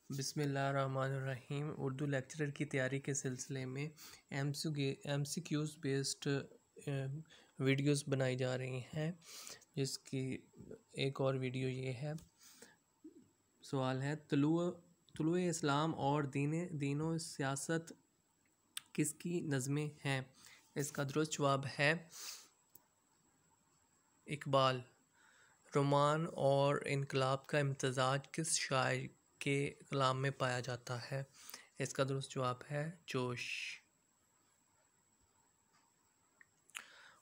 बिस्मिल्लाहिर्रहमानिर्रहीम। उर्दू लेक्चरर की तैयारी के सिलसिले में MCQs बेस्ड वीडियोस बनाई जा रही हैं, जिसकी एक और वीडियो ये है। सवाल है, तुलुए इस्लाम और दीनो सियासत किसकी नज़में हैं? इसका दुरुस्त जवाब है इकबाल। रोमान और इनकलाब का इम्तज़ाज किस शायर के कलाम में पाया जाता है? इसका दुरुस्त जवाब है जोश।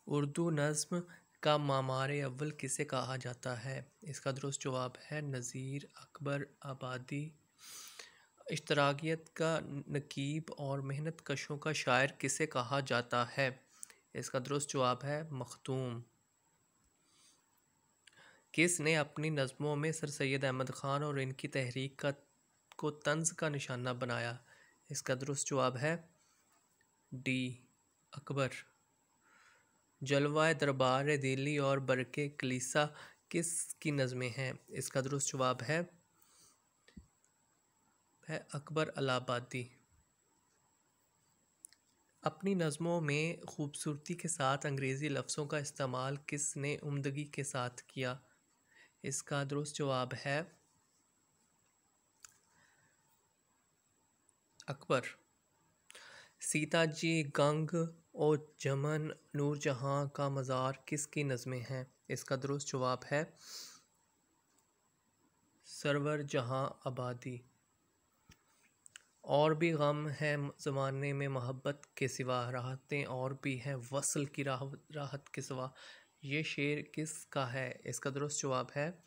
उर्दू नज़्म का मामार अव्वल किसे कहा जाता है? इसका दुरुस्त जवाब है नज़ीर अकबर आबादी। इश्तराकियत का नकीब और मेहनत कशों का शायर किसे कहा जाता है? इसका दुरुस्त जवाब है मखदूम। किस ने अपनी नज़मों में सर सैयद अहमद ख़ान और इनकी तहरीक को तंज़ का निशाना बनाया? इसका दुरुस्त जवाब है डी अकबर। जलवाए दरबार दिल्ली और बरके कलीसा किस की नज़में हैं? इसका दुरुस्त जवाब है अकबर अलाहाबादी। अपनी नज़मों में खूबसूरती के साथ अंग्रेज़ी लफ्ज़ों का इस्तेमाल किसने उम्दगी के साथ किया? इसका दुरुस्त जवाब है अकबर। सीताजी, गंग और जमन नूरजहाँ का मज़ार किसकी नज़में हैं? इसका दुरुस्त जवाब है सरवर जहाँ आबादी। और भी गम है ज़माने में मोहब्बत के सिवा, राहतें और भी हैं वसल की राहत के सिवा, ये शेर किसका है? इसका दुरुस्त जवाब है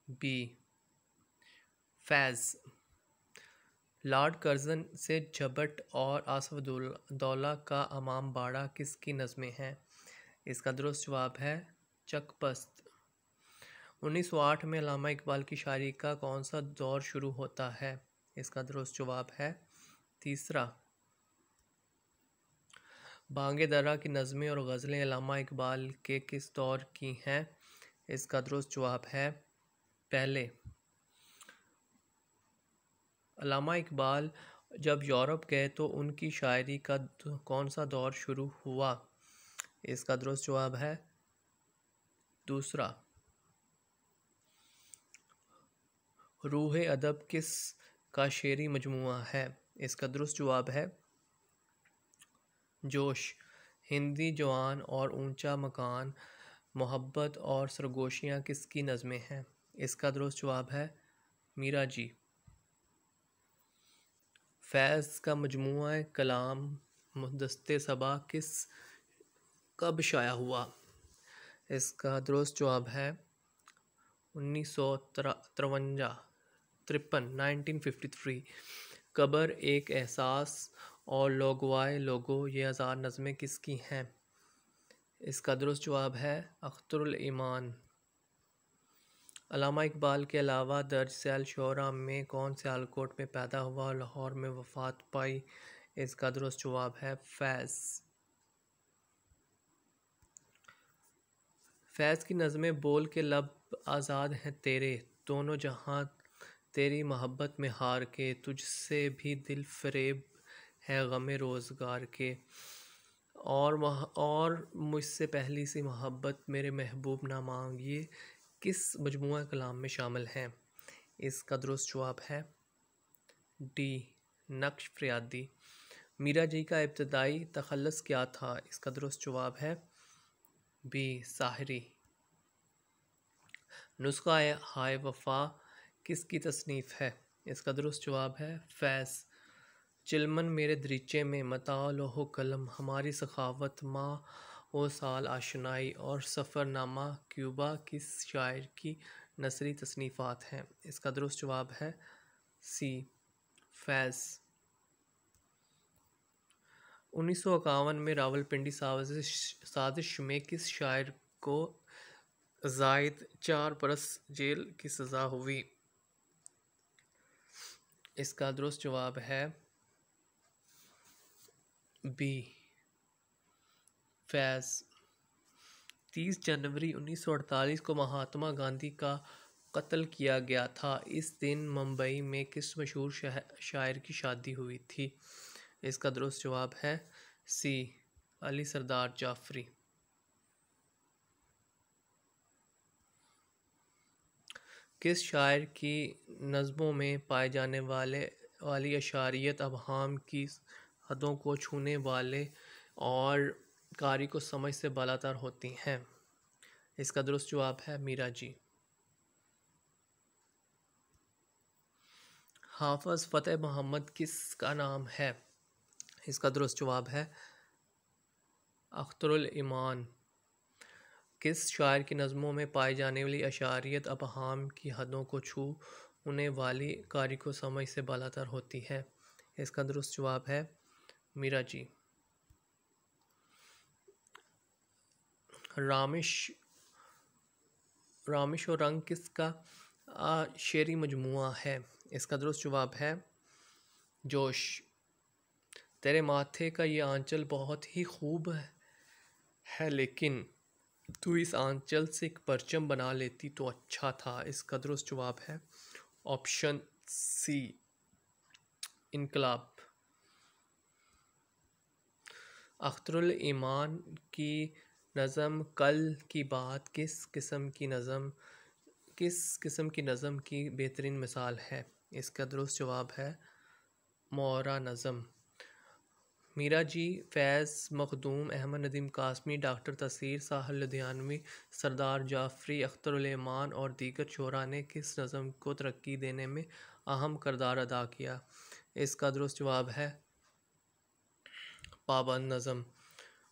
बी फैज़। लॉर्ड कर्ज़न से झपट और आसफदौला का अमाम बाड़ा किसकी नज़में हैं? इसका दुरुस्त जवाब है चकपस्त। 1908 में अल्लामा इकबाल की शायरी का कौन सा दौर शुरू होता है? इसका दुरुस्त जवाब है तीसरा। बांगे दर्रा की नज़में और गज़लें अल्लामा इकबाल के किस दौर की हैं? इसका दुरुस्त जवाब है पहले। अल्लामा इकबाल जब यूरोप गए तो उनकी शायरी का कौन सा दौर शुरू हुआ? इसका दुरुस्त जवाब है दूसरा। रूह अदब किस का शेरी मजमुआ है? इसका दुरुस्त जवाब है जोश। हिंदी जवान और ऊंचा मकान, मोहब्बत और सरगोशियाँ किसकी नज़में हैं? इसका दुरुस्त जवाब है मीरा जी। फैज़ का मजमुआ कलाम दस्ते सबा कब शाया हुआ? इसका दुरुस्त जवाब है 1953। कबर, एक एहसास और लोगवाए लोगो ये हज़ार नज़में किसकी हैं? इसका दुरुस्त जवाब है अख्तरुल ईमान। अल्लामा इकबाल के अलावा दर्ज सैल शोरा में कौन सियालकोट में पैदा हुआ और लाहौर में वफ़ात पाई? इसका दुरुस्त जवाब है फैज़। फैज़ की नज़में बोल के लब आज़ाद हैं तेरे, दोनों जहाँ तेरी मोहब्बत में हार के, तुझसे भी दिल फरेब है गमे रोज़गार के, और मुझसे पहली सी मोहब्बत मेरे महबूब ना मांगिए किस मजमुआ कलाम में शामिल हैं? इसका दुरुस्त जवाब है डी नक्श फ़रियादी। मीरा जी का इब्तदाई तखल्लुस क्या था? इसका दुरुस्त जवाब है बी साहरी। नुस्खा हाय वफ़ा किसकी तसनीफ़ है? इसका दुरुस्त जवाब है फैज़। चिलमन मेरे दरीचे में मता लोहो कलम, हमारी सखावत माँ ओ साल आशनाई और सफ़रनामा क्यूबा किस शायर की नसरी तसनीफ़ात हैं? इसका दुरुस्त जवाब है सी फैज़। 1951 में रावलपिंडी साजिश में किस शायर को ज़ायद 4 बरस जेल की सज़ा हुई? इसका दुरुस्त जवाब है बी फैज़। 30 जनवरी 1948 को महात्मा गांधी का कत्ल किया गया था। इस दिन मुंबई में किस मशहूर शायर की शादी हुई थी? इसका दुरुस्त जवाब है सी, अली सरदार जाफरी। किस शायर की नज़्मों में पाए जाने वाली अशारियत अबहाम की हदों को छूने वाले और कारी को समझ से बालातर होती हैं? इसका दुरुस्त जवाब है मीरा जी। हाफिज फ़तेह मोहम्मद किसका नाम है? इसका दुरुस्त जवाब है अख्तरुल ईमान। किस शायर की नज़मों में पाई जाने वाली अशारियत अबहाम की हदों को छूने वाली कारी को समझ से बालातर होती है? इसका दुरुस्त जवाब है मीरा जी। रामिश और रंग किसका शेरी मजमुआ है? इसका दुरुस्त जवाब है जोश। तेरे माथे का ये आंचल बहुत ही खूब है, लेकिन तू इस आंचल से एक परचम बना लेती तो अच्छा था। इसका दुरुस्त जवाब है ऑप्शन सी, इनकलाब। अख्तरुल ईमान की नज़म कल की बात किस किस्म की नज़म की बेहतरीन मिसाल है? इसका दुरुस्त जवाब है मोरा नज़म। मीरा जी, फैज़ मखदूम, अहमद नदीम कासमी, डॉक्टर तसीर, साहिल लुधियानवी, सरदार जाफरी, अख्तरुल ईमान और दीगर शोरा ने किस नज़म को तरक्की देने में अहम किरदार अदा किया? इसका दुरुस्त जवाब है पाबंद नज़म।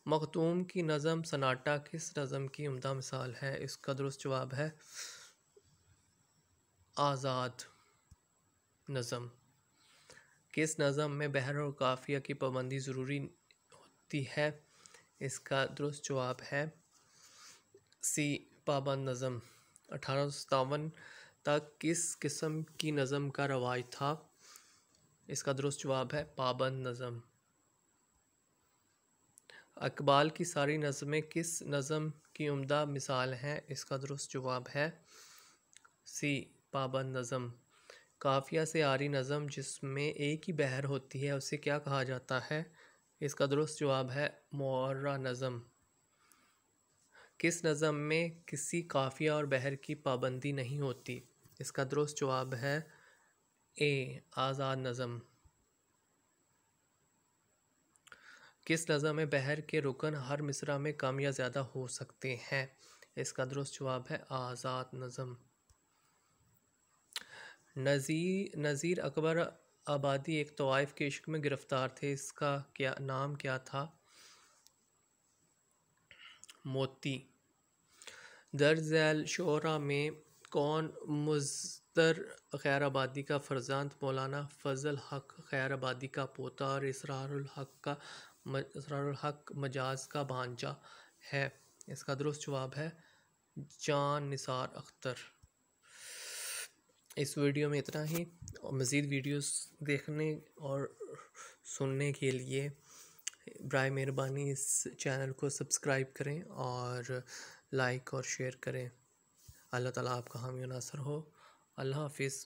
मखदूम की नज़म सन्नाटा किस नज़म की उम्दा मिसाल है? इसका दुरुस्त जवाब है आज़ाद नज़म। किस नज़म में बहर और काफ़िया की पाबंदी ज़रूरी होती है? इसका दुरुस्त जवाब है सी, पाबंद नज़म। 1857 तक किस किस्म की नज़म का रवाज था? इसका दुरुस्त जवाब है पाबंद नज़म। इकबाल की सारी नज़में किस नज़म की उम्दा मिसाल हैं? इसका दुरुस्त जवाब है सी, पाबंद नज़म। काफ़िया से आरी नज़म जिसमें एक ही बहर होती है उसे क्या कहा जाता है? इसका दुरुस्त जवाब है मुअर्रा नज़म। किस नज़म में किसी काफ़िया और बहर की पाबंदी नहीं होती? इसका दुरुस्त जवाब है ए, आज़ाद नज़म। किस नज़म में बहर के रुकन हर मिसरा में कम या ज़्यादा हो सकते हैं? इसका दुरुस्त जवाब है आज़ाद नज़म। नज़ीर अकबर आबादी एक तवाइफ के इश्क में गिरफ़्तार थे, इसका नाम क्या था? मोती। दर्ज झैल शोरा में कौन मुज़्ज़र खैराबादी का फ़र्जंद, मौलाना फ़ज़ल हक खैराबादी का पोता और इसरारुल हक मजाज का भांजा है? इसका दुरुस्त जवाब है जान निसार अख्तर। इस वीडियो में इतना ही। और मज़ीद वीडियोस देखने और सुनने के लिए बराए मेहरबानी इस चैनल को सब्सक्राइब करें और लाइक और शेयर करें। अल्लाह ताला आपका हामी और नासर हो। अल्लाह हाफिज़।